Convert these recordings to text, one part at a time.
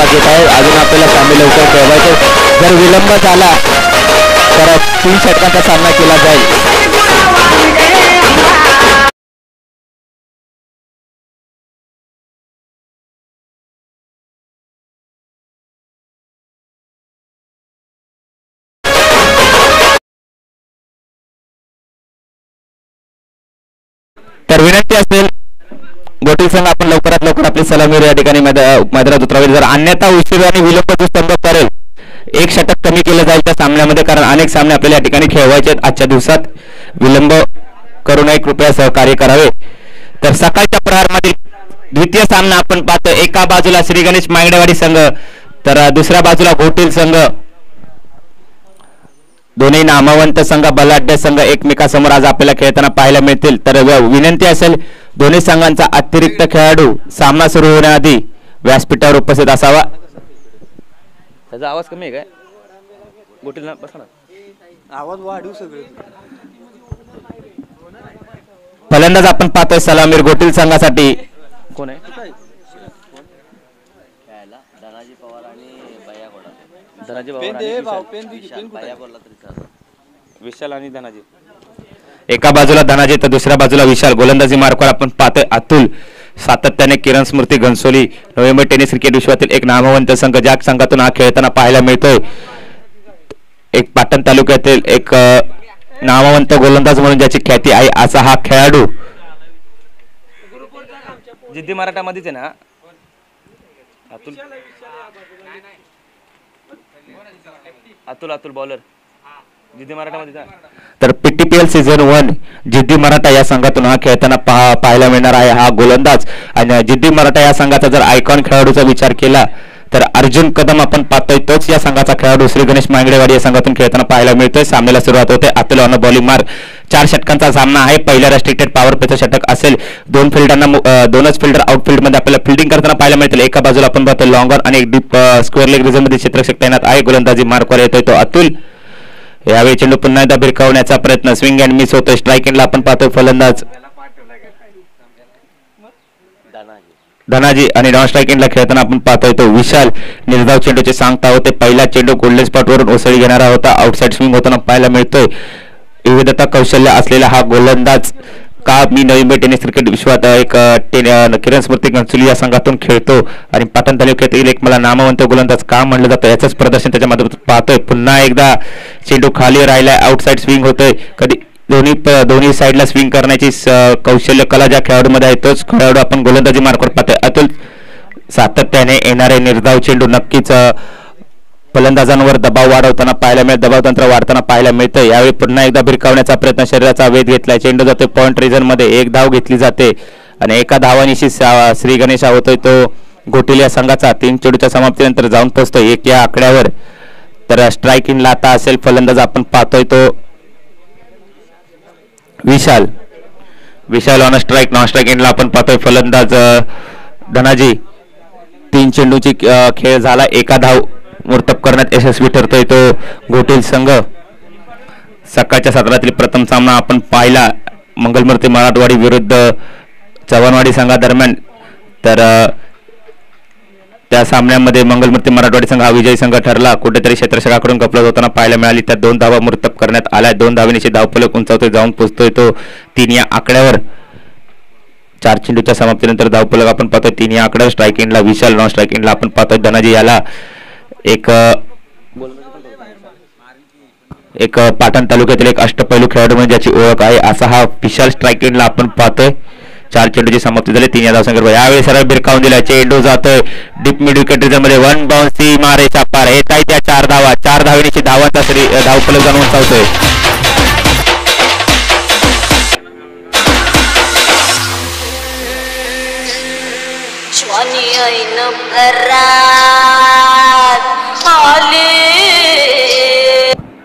त्रास देत आहे. अजून आपल्याला सामने लवकर खेळवायचे. जर विलंब झाला तर 3 षटकांचा सामना केला जाईल. तर विनंती असेल गोटील संघ आपण लवकरात लवकर आपली सलामी या ठिकाणी मैदानात उतरावी. जर अन्यथा उशीर आणि विलंब जो स्तंभ करेल 1 षटक कमी केलं जाईल त्या सामन्यामध्ये, कारण अनेक सामने आपल्याला या ठिकाणी खेळवायचे आहेत आजच्या दिवसात. विलंब करू नये, कृपया सहकार्य करावे. तर सकाळच्या प्रहारमधील द्वितीय सामना आपण पाहतो. एका बाजूला श्री गणेश मांगडेवाडी संघ तर दुसऱ्या बाजूला गोटील संघ. दोन्ही नामवंत संघ, बलाढ्य संघ एकमेकांसमोर आज आपल्याला खेळताना पाहायला मिळतील. तर विनंती असेल दोन्ही संघांचा अतिरिक्त खेळाडू सामना सुरू होण्याआधी व्यासपीठावर उपस्थित असावा. त्याचा आवाज कमी आहे काय? गोटील बसा ना, आवाज वाढू सगळे. फलंदाज आपण पाहतोय सलामीर गोटील संघासाठी कोण आहे? धनाजी पवार आणि धनाजी विशाल आणि धनाजी. एका बाजूला धनाजी तर दुसऱ्या बाजूला विशाल. गोलंदाजी मार्गावर आपण पाहतोय अतुल. सातत्याने किरण स्मृती घनसोली नोव्हेंबर टेनिस क्रिकेट विश्वातील एक नामवंत संघ, ज्या संघातून हा खेळताना पाहायला मिळतोय. एक पाटण तालुक्यातील एक नामवंत गोलंदाज म्हणून ज्याची ख्याती आहे असा हा खेळाडू. जिद्दी मराठामध्येच आहे ना अतुल? अतुल बॉलर जिद्दी मराठामध्ये. तर PTPL सीझन 1 जिद्दी मराठा या संघातून हा खेळताना पाहायला मिळणार आहे हा गोलंदाज. आणि जिद्दी मराठा या संघाचा जर आयकॉन खेळाडूचा विचार केला तर अर्जुन कदम आपण पाहतोय, तोच या संघाचा खेळाडू श्री गणेश मांगडेवाडी या संघातून खेळताना पाहायला मिळतोय. सामन्याला सुरुवात होते. Atul on bowling mark. 4 षटकांचा सामना आहे. पहिल्या रेस्ट्रिक्टेड पॉवर प्लेचं षटक असेल. 2 फिल्डरना 2च फिल्डर आउटफील्ड मध्ये आपल्याला फिल्डिंग करताना पाहायला मिळतील. एका बाजूला आपण पाहतो लॉंग ऑन आणि एक डीप स्क्वेअर लेग रिझन मध्ये क्षेत्ररक्षक तैनात आहे. गोलंदाजी मार्कवर येतोय तो अतुल. यावेळी चेंडू पुन्हा एकदा भिरकावण्याचा प्रयत्न, स्विंग अँड मिस होतोय. स्ट्राईक एंडला आपण पाहतोय फलंदाज धनाजी आणि नॉन स्ट्राईक एंडला खेळताना आपण पाहतोय तो विशाल. निर्धाव चेंडूचे सांगता होते. पहिला चेंडू गोल्डन स्पॉट वरून उसळी घेणारा होता. आउटसाइड स्विंग होताना पाहायला मिळतोय. विविधता कौशल्य असलेला हा गोलंदाज का मी नोव्हेंबर टेनिस क्रिकेट विश्वात एक किरण स्मृती घनसोली या संघातून खेळतो आणि पाटण तालुक्यातील एक मला नामवंत गोलंदाज का म्हणलं जातं याचंच प्रदर्शन त्याच्या माध्यमातून पाहतोय. पुन्हा एकदा चेंडू खाली राहिलाय. आउटसाइड स्विंग होतोय. कधी दोन्ही साईडला स्विंग करण्याची कौशल्य कला ज्या खेळाडूमध्ये आहे तोच खेळाडू आपण गोलंदाजी मार्गावर पाहतोय. अतुल सातत्याने येणारे निर्धाव चेंडू नक्कीच फलंदाजांवर दबाव वाढवताना पाहायला मिळत, दबाव तंत्र वाढताना पाहायला मिळतं. यावेळी पुन्हा एकदा भिरकावण्याचा प्रयत्न, शरीराचा वेध घेतलाय. चेंडू जातोय पॉइंट रिजन मध्ये. 1 धाव घेतली जाते आणि एका धावानिशी श्री गणेश होतोय तो गोटील या संघाचा. 3 चेंडूच्या समाप्तीनंतर जाऊन पोहोचतोय 1 या आकड्यावर. तर स्ट्राईक इन लाता असेल फलंदाज आपण पाहतोय तो विशाल ऑन स्ट्राईक. नॉन स्ट्राईक एंडला आपण पाहतोय फलंदाज धनाजी. 3 चेंडूची खेळ झाला. 1 धाव मुर्तब करण्यात यशस्वी ठरतोय तो गोटील संघ. सकाळच्या सत्रातील प्रथम सामना आपण पाहिला मंगलमूर्ती मराठवाडी विरुद्ध चव्हाणवाडी संघादरम्यान. तर त्या सामन्यामध्ये मंगलमूर्ती मराठवाडी संघ हा विजयी संघ ठरला. कुठेतरी क्षेत्ररक्षकाकडून गफलत होताना पाहायला मिळाली. त्या 2 धावा मुर्तब करण्यात आल्या. 2 धावेनिशी धावफलक उंचावतोय, जाऊन पोहोचतोय तो 3 या आकड्यावर. 4 चेंडूच्या समाप्तीनंतर धावफलक आपण पाहतोय 3 या आकड्यावर. स्ट्राईक एंडला विशाल, नॉन स्ट्राईक एंडला आपण पाहतोय धनाजी. याला एक पाटण तालुक्यातील एक अष्टपैलू खेळाडू म्हणजे ज्याची ओळख आहे असा हा विशाल. स्ट्राईक एंडला आपण पाहतोय. 4 चेंडूची समाप्ती झाली. 3 या धावसंख्येवर यावेळी सरळ भिरकावून दिला. चेंडू जातोय डीप मिड विकेट रिजन मध्ये. 1 बाउन्स सी मारेचा पार. येत आहे त्या 4 धावा. 4 धावेनिशी धावांचा धावफलक जाऊन उंचावतोय.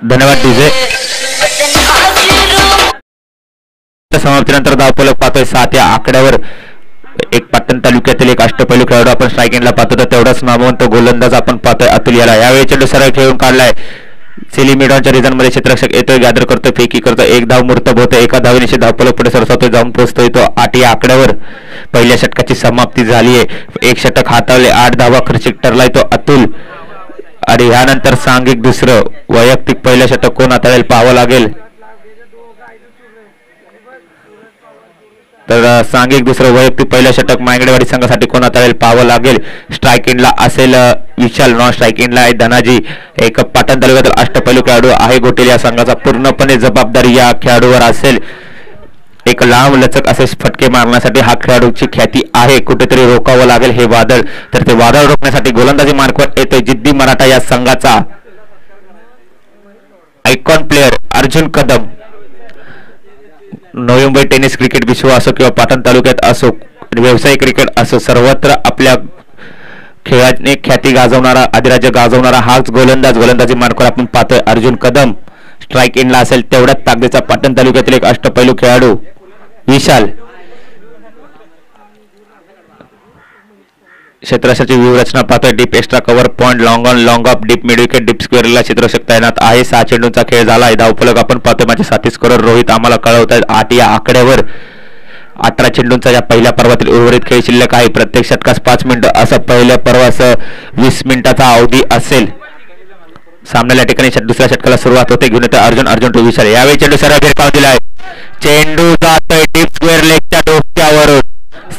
धन्यवाद डीजे. समाप्तीनंतर धावफलक पाहतोय 7 या आकड्यावर. एक पाटण तालुक्यातील एक अष्टपैलू खेळाडू आपण स्ट्राईक एंडला पाहतो. तर तेवढाच नामवंत गोलंदाज आपण पाहतोय अतुल याला. यावेळी चेंडू सरळ खेळून काढलाय. सिलिमिडॉनच्या रिझनमध्ये क्षेत्ररक्षक येतोय, गॅदर करतोय, फेकी करतोय, एक धाव मुर्तब होतोय, एका धावेनिशी धावफलक पुढे सरसावतोय, जाऊन पोहोचतोय तो 8 या आकड्यावर. पहिल्या षटकाची समाप्ती झाली आहे. एक षटक हातावले, 8 धावा खर्चिक ठरलाय तो अतुल. आणि ह्यानंतर सांघिक दुसरं वैयक्तिक पहिलं षटक कोण हाताळेल पाहावं लागेल. तर सांघिक दुसरं वैयक्तिक पहिलं षटक मांगडेवाडी संघासाठी कोण हाताळेल पाहावं लागेल. स्ट्राईक इनला असेल विशाल, नॉन स्ट्राईक इनला आहे धनाजी. एक पाटण तालुक्यातील अष्टपैलू खेळाडू आहे गोटेल. या संघाचा पूर्णपणे जबाबदारी या खेळाडूवर असेल. एक लांब लचक असे फटके मारण्यासाठी हा खेळाडूची ख्याती आहे. कुठेतरी रोखावं लागेल हे वादळ. तर ते वादळ रोखण्यासाठी गोलंदाजी मार्कवर येतोय जिद्दी मराठा या संघाचा icon player Arjun Kadam. Navi Mumbai tennis cricket विश्व असो किंवा पाटण तालुक्यात असो, व्यावसायिक क्रिकेट असो, सर्वत्र आपल्या खेळाने ख्याती गाजवणारा, अधिराज्य गाजवणारा हाच गोलंदाज. गोलंदाजी मार्कवर आपण पाहतोय अर्जुन कदम. स्ट्राईक इनला असेल तेवढ्याच ताकदीचा पाटण तालुक्यातील एक अष्टपैलू खेळाडू विशाल. क्षेत्ररक्षकाची व्यूहरचना पाहतोय. Deep extra cover, point, long on, long off, deep mid wicket, deep स्क्वेअरला क्षेत्ररक्षक तैनात आहे. 6 चेंडूंचा खेळ झाला आहे. धावफलक आपण पाहतोय. माझे साथी स्कोरर रोहित आम्हाला कळवत आहेत 8 या आकड्यावर. 18 चेंडूंचा या पहिल्या पर्वातील उर्वरित खेळ शिल्लक आहे. प्रत्येक षटकास 5 मिनिटं असं पहिल्या पर्वास 20 मिनिटाचा अवधी असेल. सामन्याला ठिकाणी दुसऱ्या षटकाला सुरुवात होते. घेऊन येते अर्जुन टू विशाल. यावेळी चेंडू सरळ भिरकावून दिला आहे. चेंडू जातोय डीप स्क्वेअर लेगच्या डोक्यावरून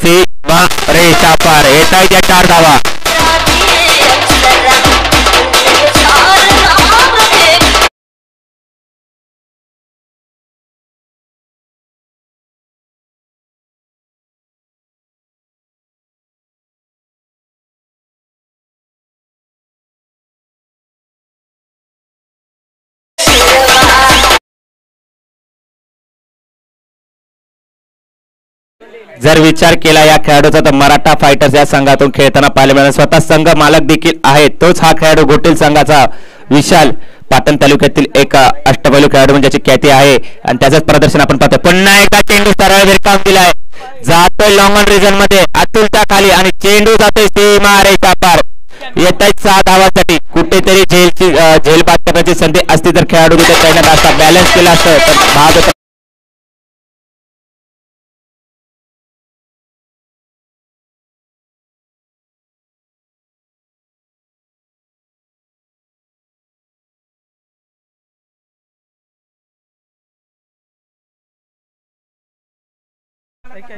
सीमा रेषा पार. येत आहे त्या 4 धावा. जर विचार केला या खेळाडूचा तर मराठा फायटर्स या संघातून खेळताना पाहायला मिळाला. स्वतः संघ मालक देखील आहे. तोच हा खेळाडू गोटेल संघाचा विशाल. पाटण तालुक्यातील एक अष्टपैलू खेळाडू म्हणजे ज्याची ख्याती आहे आणि त्याचंच प्रदर्शन आपण पाहतोय. पुन्हा एकदा चेंडू सरळ भिरकावून दिलाय. जातोय लॉंग ऑन रिजन मध्ये अतुलच्या खाली आणि चेंडू जातोय सीमा रेषा पार. येत आहेत 6 धावांसाठी. कुठेतरी झेल बाद करण्याची संधी असती तर खेळाडू तिथे तैनात असता, बॅलन्स केला असतं तर भाग.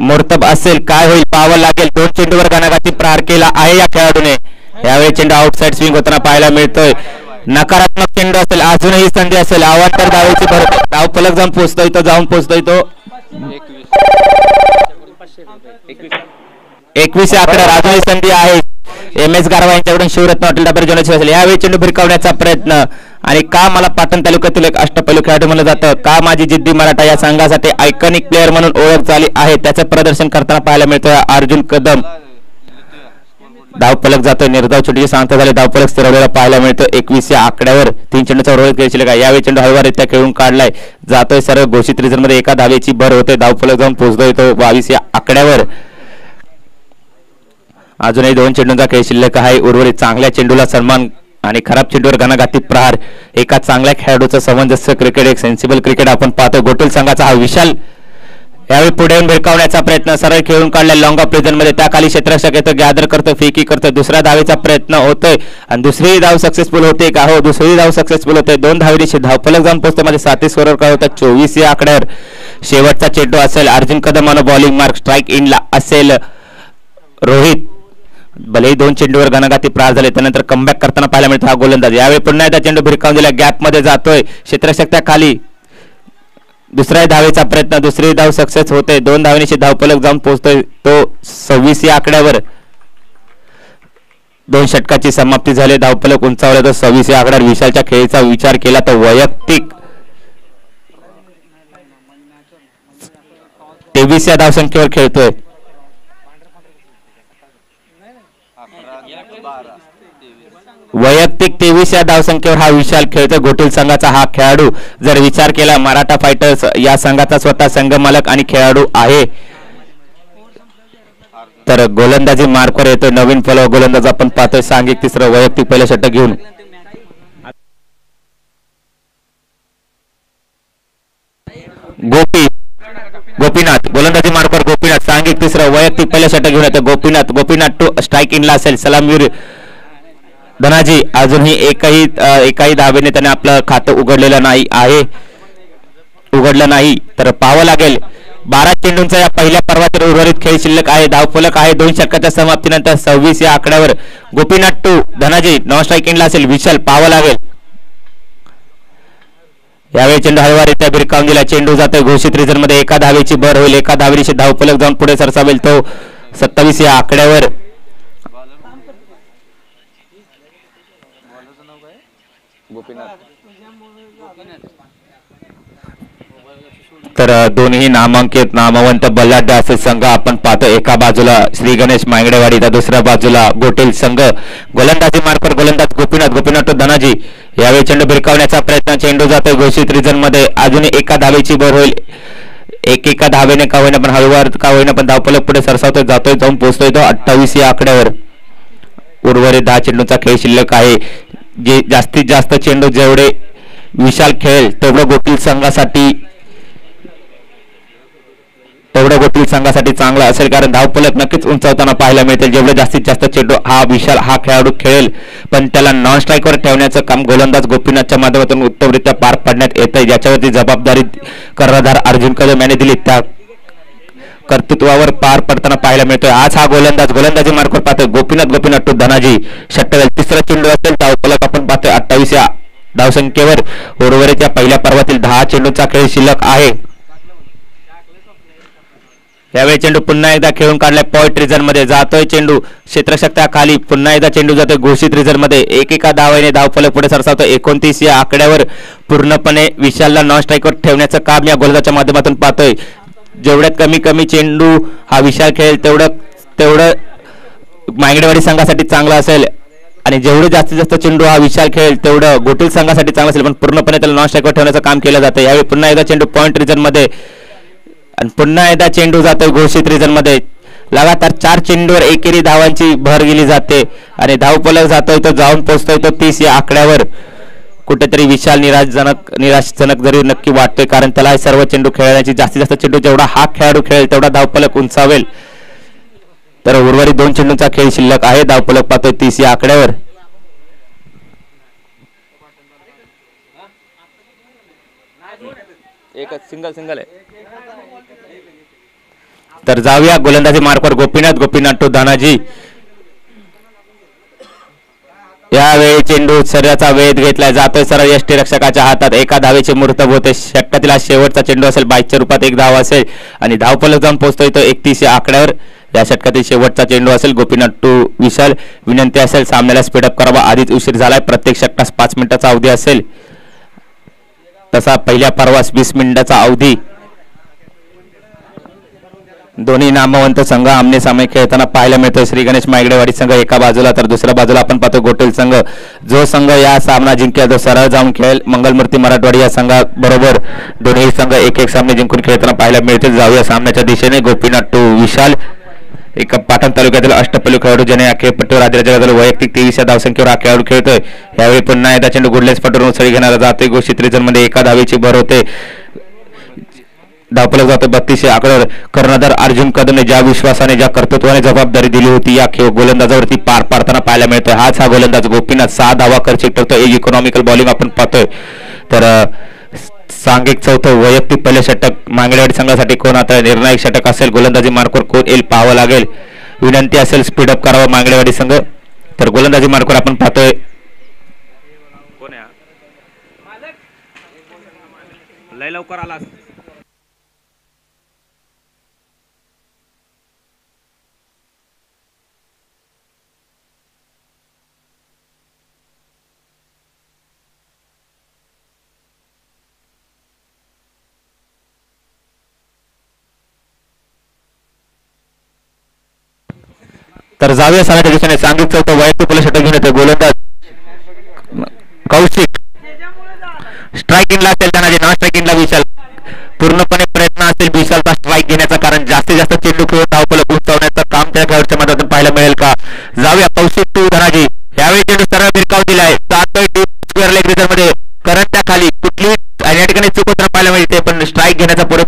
मुर्तब असेल काय होईल पाहावं लागेल. 2 चेंडूवर गणाघाती प्रहार केला आहे या खेळाडूने. यावेळी चेंडू आउटसाइड स्विंग होताना पाहायला मिळतोय. नकारात्मक चेंडू असेल, अजूनही संधी असेल. अवांतर धावेची भर. धाव फलक जाऊन पोहोचतोय तो 21 आकडा. अजूनही संधी आहे. MS गारवा यांच्याकडून शिवरत्न हॉटेल डबेर जोनाची असेल. यावेळी चेंडू भिरकावण्याचा प्रयत्न. आणि का मला पाटण तालुक्यातील एक अष्टपैलू खेळाडू म्हणलं जातं, का माझी जिद्दी मराठा या संघासाठी आयकॉनिक प्लेअर म्हणून ओळख झाली आहे. त्याचं प्रदर्शन करताना पाहायला मिळतोय अर्जुन कदम. धावफलक जातोय. निर्धाव चेंडूची सांगता झाली. धावफलक स्थिरवलेला पाहायला मिळतोय 21 या आकड्यावर. 3 चेंडूचा उर्वरित खेळ शिल्लक आहे. यावेळी चेंडू हळूवाररित्या खेळून काढलाय. जातोय सरळ घोषित रिझन मध्ये. एका धावेची भर होते. धावफलक जाऊन पोहोचतोय तो 22 या आकड्यावर. अजूनही 2 चेंडूंचा खेळ शिल्लक आहे. उर्वरित चांगल्या चेंडूला सन्मान आणि खराब चेंडूवर घणाघाती प्रहार. एका चांगल्या खेळाडूचं समंजस्य क्रिकेट, एक सेन्सिबल क्रिकेट आपण पाहतो. गोटेल संघाचा हा विशाल. यावेळी पुढे येऊन भिरकावण्याचा प्रयत्न. सरळ खेळून काढलाय लॉंग ऑफ रिजन मध्ये. त्याखाली क्षेत्ररक्षक येतो, गॅदर करतो, फेकी करतो. दुसऱ्या धावेचा प्रयत्न होतोय आणि दुसरी धाव सक्सेसफुल होते का? हो, दुसरी धाव सक्सेसफुल होते. 2 धावेची धावफलक जाऊन पोहोचतो. मध्ये 37 स्कोरर काय होता 24 या आकड्यावर. शेवटचा चेंडू असेल अर्जुन कदम आणि बॉलिंग मार्क. स्ट्राईक इनला असेल रोहित. भलेही 2 चेंडूवर गणाघाती प्रहार झाले. त्यानंतर कमबॅक करताना पाहायला मिळतो हा गोलंदाज. यावेळी पुन्हा एकदा चेंडू भिरकावून दिला. गॅप मध्ये जातोय क्षेत्ररक्षक त्या खाली. दुसऱ्या धावेचा प्रयत्न. दुसरी धाव सक्सेस होते. 2 धावेची धावफलक जाऊन पोहोचतोय तो 26 या आकड्यावर. 2 षटकाची समाप्ती झाली. धावफलक उंचावला तो 26 या आकड्यावर. विशालच्या खेळीचा विचार केला तर वैयक्तिक 23 या धावसंख्येवर खेळतोय. वैयक्तिक 23 या धावसंख्येवर हा विशाल खेळतोय गोटेल संघाचा हा खेळाडू. जर विचार केला मराठा फायटर्स या संघाचा स्वतः संघ मालक आणि खेळाडू आहे तर गोलंदाजी मार्कवर येतोय नवीन फॉलो. गोलंदाज आपण पाहतोय सांघिक तिसरं वैयक्तिक पहिलं षटक घेऊन. गोपीनाथ गोलंदाजी मार्कवर गोपीनाथ सांघिक तिसरं वैयक्तिक पहिलं षटक घेऊन येतं गोपीनाथ टू स्ट्राईक इनला असेल. सलामीवीर धनाजी अजूनही एकाही धावेने त्याने आपलं खातं उघडलं नाही तर पाहावं लागेल. 12 चेंडूंचा या पहिल्या पर्वातील उर्वरित खेळ शिल्लक आहे. धावफलक आहे 2 षटकाच्या समाप्तीनंतर 26 या आकड्यावर. Gopinath to Dhanaji non strike इनला असेल. विशाल पाहावं लागेल. यावेळी चेंडू हलवारीत्या भिरकावून दिला. चेंडू जातोय घोषित रिझन मध्ये. एका धावेची भर होईल. एका धावेची धावफलक जाऊन पुढे सरसावेल तो 27 या आकड्यावर. तर दोन्ही नामवंत बलाढ्य असे संघ आपण पाहतो. एका बाजूला श्री गणेश मांगडेवाडी तर दुसऱ्या बाजूला गोटेल संघ. गोलंदाजी मार्कवर गोलंदाज गोपीनाथ धनाजी. यावेळी चेंडू भिरकावण्याचा प्रयत्न. चेंडू जातोय घोषित रिझन मध्ये. अजून एका धावेची भर होईल. एका धावेने का होईना पण हळूवार का होईना पण धावफलक पुढे सरसावतोय जाऊन पोहोचतोय तो 28 या आकड्यावर. उर्वरित 10 चेंडूचा खेळ शिल्लक आहे. जे जास्तीत जास्त चेंडू जेवढे विशाल खेळेल तेवढं गोटील संघासाठी चांगला असेल. कारण धावफलक नक्कीच उंचावताना पाहायला मिळतील. जेवढे जास्तीत जास्त चेंडू विशाल खेळाडू खेळेल पण त्याला नॉन स्ट्राईकवर ठेवण्याचं काम गोलंदाज गोपीनाथच्या माध्यमातून उत्तमरित्या पार पाडण्यात येतंय. ज्याच्यावरती जबाबदारी कर्णधार अर्जुन कदम यांनी दिली त्या कर्तृत्वावर पार पडताना पाहायला मिळतोय. आज हा गोलंदाजी मार्कवर पाहतोय गोपीनाथ टू धनाजी. षटकातील तिसरा चेंडू असेल. धावफलक आपण पाहतोय 28 या धावसंख्येवर. उर्वरित या पहिल्या पर्वातील 10 चेंडूचा खेळ शिल्लक आहे. यावेळी चेंडू पुन्हा एकदा खेळून काढलाय. पॉइंट रिझन मध्ये जातोय चेंडू क्षेत्ररक्षकाच्या खाली. पुन्हा एकदा चेंडू जातोय घोषित रिझन मध्ये. एका धावेने धावफलक पुढे सरसावतोय 29 या आकड्यावर. पूर्णपणे विशालला नॉन स्ट्राईकवर ठेवण्याचं काम या गोलंदाजाच्या माध्यमातून पाहतोय. जेवढ्यात कमी चेंडू हा विशाल खेळेल तेवढं मांगडेवाडी संघासाठी चांगला असेल. आणि जेवढे जास्तीत जास्त चेंडू हा विशाल खेळेल तेवढं गोटील संघासाठी चांगलं असेल. पण पूर्णपणे त्याला नॉन स्ट्राईकवर ठेवण्याचं काम केलं जातं. यावेळी पुन्हा एकदा चेंडू पॉइंट रिझन मध्ये आणि पुन्हा एकदा चेंडू जातोय घोषित रिझन मध्ये. लगातार 4 चेंडूवर एकेरी धावांची भर गेली जाते आणि धावफलक जातोय तो जाऊन पोहोचतोय तो 30 या आकड्यावर. कुठेतरी विशाल निराशजनक जरी नक्की वाटतोय. कारण त्याला सर्व चेंडू खेळण्याची जास्तीत जास्त चेंडू जेवढा हा खेळाडू खेळेल तेवढा धावफलक उंचावेल. तर उर्वरित 2 चेंडूचा खेळ शिल्लक आहे. धावफलक पाहतोय 30 या आकड्यावर. एकच सिंगल आहे. तर जाऊया गोलंदाजी मार्कवर गोपीनाथ टू धनाजी. यावेळी चेंडू सर्याचा वेध घेतला जातोय सरळ यष्टी रक्षकाच्या हातात. एका धावेची मुहूर्त होते. षटकातील शेवटचा चेंडू असेल. 22च्या रूपात एक धाव असेल आणि धावफलक जाऊन पोहोचतोय तो 31 या आकड्यावर. या षटकातील शेवटचा चेंडू असेल. गोपीनाथ टू विशाल. विनंती असेल सामन्याला स्पीडअप करावा. आधीच उशीर झालाय. प्रत्येक षटकास 5 मिनिटाचा अवधी असेल. तसा पहिल्या पर्वास 20 मिनिटाचा अवधी. दोन्ही नामवंत संघ आमने सामने खेळताना पाहायला मिळतोय. श्री गणेश मांगडेवाडी संघ एका बाजूला तर दुसऱ्या बाजूला आपण पाहतो गोटेल संघ. जो संघ या सामना जिंकेल तो सरळ जाऊन खेळेल मंगलमूर्ती मराठवाडी या संघाबरोबर. दोन्ही संघ एक सामने जिंकून खेळताना पाहायला मिळतील. जाऊया सामन्याच्या दिशेने. गोपीनाथ टू विशाल. एक पाटण तालुक्यातील अष्टपैलू खेळाडू ज्याने या खेळपट्टीवर राज्याच्या वैयक्तिक 23 या धावसंख्येवर हा खेळाडू खेळतोय. यावेळी पुन्हा एकदा चेंडू गुडलेस पटवरून उसळी घेणारा जातोय घोषित रिझन मध्ये. एका धावेची भर होते. धावफलक जातो 32 या आकड्यावर. कर्णधार अर्जुन कदमने ज्या विश्वासाने ज्या कर्तृत्वाने जबाबदारी दिली होती या गोलंदाजावरती पार पाडताना पाहायला मिळतोय. हाच हा गोलंदाज गोपीनाथ 6 धावा खर्चिक ठरतो. एक इकॉनॉमिकल बॉलिंग आपण पाहतोय. तर सांघिक चौथं वैयक्तिक पहिले षटक मांगडेवाडी संघासाठी कोण आता निर्णायक षटक असेल. गोलंदाजी मार्कवर कोण येईल पाहावं लागेल. विनंती असेल स्पीडअप करावा मांगडेवाडी संघ. तर गोलंदाजी मार्कवर आपण पाहतोय लय लवकर आला. तर जाऊया सामन्याच्या दिशेने. सांघिक चौथं वैयक्तिक पहिलं षटक घेऊन येतो गोलंदाज कौशिक. स्ट्राईक इनला असेल धनाजी. नॉन स्ट्राईक इनला विशाल. पूर्णपणे प्रयत्न असेल विशालचा स्ट्राईक घेण्याचा. कारण जास्तीत जास्त चेंडू खेळून धावफलक उंचावण्याचं काम त्या खेळाडूच्या मदतीने पाहायला मिळेल का. जाऊया कौशिक टू धनाजी. यावेळी चेंडू सरळ भिरकावून दिलाय. जातोय डीप स्क्वेअर लेग रिझन मध्ये. करंटच्या खाली कुठली या ठिकाणी चूक होताना पाहायला मिळते. पण स्ट्राईक घेण्याचा पुढे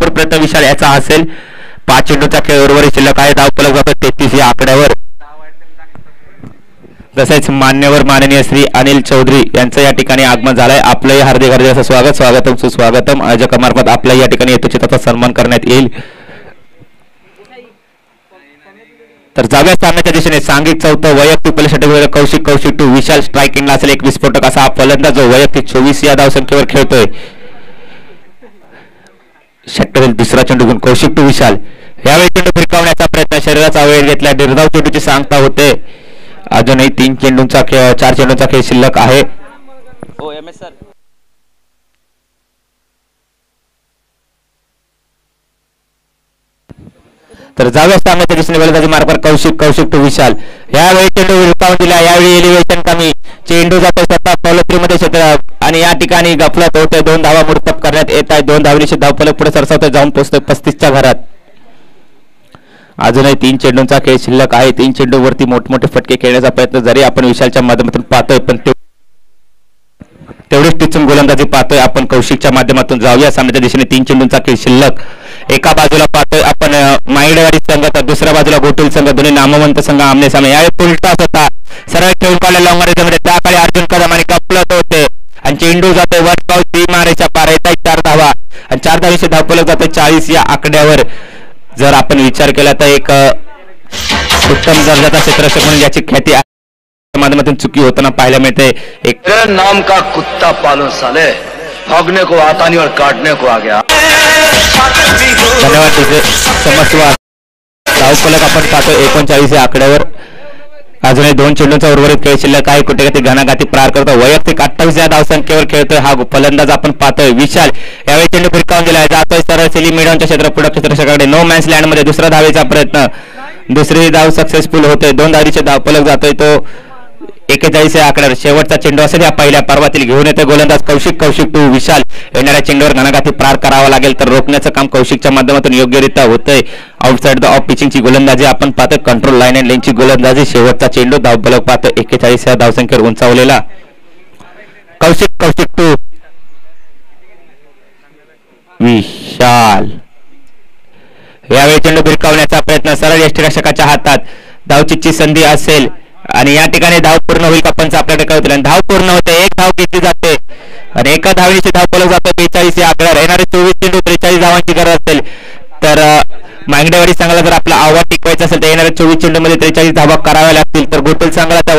तसेच मान्यवर माननीय श्री अनिल चौधरी यांचं या ठिकाणी आगमन झालंय. आपलंही हार्दिक हार्दिक स्वागतम सुस्वागतम. आयोजकामार्फत आपल्या या ठिकाणी यथोचिताचा सन्मान करण्यात येईल. तर जाव्या सामन्याच्या दिशेने सांघिक चौथं वैयक्तिक पहिल्या षटकामध्ये कौशिक टू विशाल स्ट्रायकिंगला असेल एक विस्फोटक असा हा फलंदाज जो वैयक्तिक 24 या धावसंख्येवर खेळतोय. षटकातील दुसरा चेंडू घेऊन कौशिक टू विशाल. यावेळी चेंडू फिरकावण्याचा प्रयत्न, शरीराचा वेळ घेतला, निर्धाव चेंडूची सांगता होते. अजूनही 4 चेंडूंचा खेळ शिल्लक आहे. तर जाव्या सामन्याच्या दिशेने गोलंदाजी मार्गावर कौशिक टू विशाल. यावेळी चेंडू विरकावून दिला. यावेळी एलिव्हेशन कमी, चेंडू जातो स्वतः फॉलोथ्रीमध्ये क्षेत्र आणि या ठिकाणी गफलत होते. 2 धावा मुडतप करण्यात येत आहेत. 2 धावलीचे धावफलक पुढे सरसावतोय, जाऊन पोहोचतोय 35च्या घरात. अजूनही 3 चेंडूंचा खेळ शिल्लक आहे. 3 चेंडूवरती मोठमोठे फटके खेळण्याचा प्रयत्न जरी आपण विशालच्या माध्यमातून पाहतोय, पण तेवढीच टिचून गोलंदाजी पाहतोय आपण कौशिकच्या माध्यमातून. जाऊया सामन्याच्या दिशेने 3 चेंडूंचा खेळ शिल्लक. एका बाजूला पाहतोय आपण माईडवाडी संघ, तर दुसऱ्या बाजूला गोटुल संघ, दोन्ही नामवंत संघ आमने सामने. यावेळी उलटाच होता, सरळ खेळून काढला लॉंगरेजमध्ये. त्याकडे अर्जुन कदम आणि गफलत होते आणि चेंडू जातोय वर पाऊस सीमारेषा पार. येत 4 धावा आणि 4 धावीचे धावफलक जातोय 40 या आकड्यावर. जर आपण विचार केला तर एक उत्तम दर्जाचा क्षेत्ररक्षक म्हणून याची ख्याती माध्यमातून चुकी होताना पाहायला मिळते. एक नाम का कुत्ता पालो साले, भागने को आता नहीं और काटने को आ गया. धन्यवाद. समस्व धावफलक आपण पाहतो 39 या आकड्यावर. अजूनही 2 चेंडूंचा उर्वरित खेळ शिल्लक आहे. कुठे घानाघाती प्रहार करतो. वैयक्तिक 28 या धावसंख्येवर खेळतोय हा फलंदाज आपण पाहतोय विशाल. यावेळी चेंडू फिरकावून दिलाय, जातोय सरळ सेली मिडॉनच्या क्षेत्र पुढे क्षेत्ररक्षकाकडे. नो मॅन्स लँड मध्ये दुसरा धावेचा प्रयत्न, दुसरी धाव सक्सेसफुल होते. 2 धावीचे धावफलक जातोय तो 41 या आकड्यावर. शेवटचा चेंडू असेल या पहिल्या पर्वातील. घेऊन येते गोलंदाज कौशिक टू विशाल. येणाऱ्या चेंडूवर घानाघाती प्रहार करावा लागेल, तर रोखण्याचं काम कौशिकच्या माध्यमातून योग्यरित्या होतंय. आउटसाइड द ऑफ पिचिंगची गोलंदाजी आपण पाहतोय. कंट्रोल लाईन अँड लेनची गोलंदाजी. शेवटचा चेंडू धावफलक पाहतोय 41 या धावसंख्येवर उंचावलेला. कौशिक टू विशाल. यावेळी चेंडू भिरकावण्याचा प्रयत्न, सरळ यष्टिरक्षकाच्या हातात. धावचीची संधी असेल आणि या ठिकाणी धाव पूर्ण होईल का पंच आपल्याकडे कळवतील. धाव पूर्ण होते, 1 धाव घेतली जाते आणि एका धावणीची धावफलक जातो 42 या आकड्यावर. येणारे 24 चेंडू 43 धावांची गरज असेल तर मांगडेवाडी संघाला जर आपला आव्हान टिकवायचं असेल तर येणाऱ्या 24 चेंडूमध्ये 43 धावा कराव्या लागतील. तर गोटुल संघाला त्या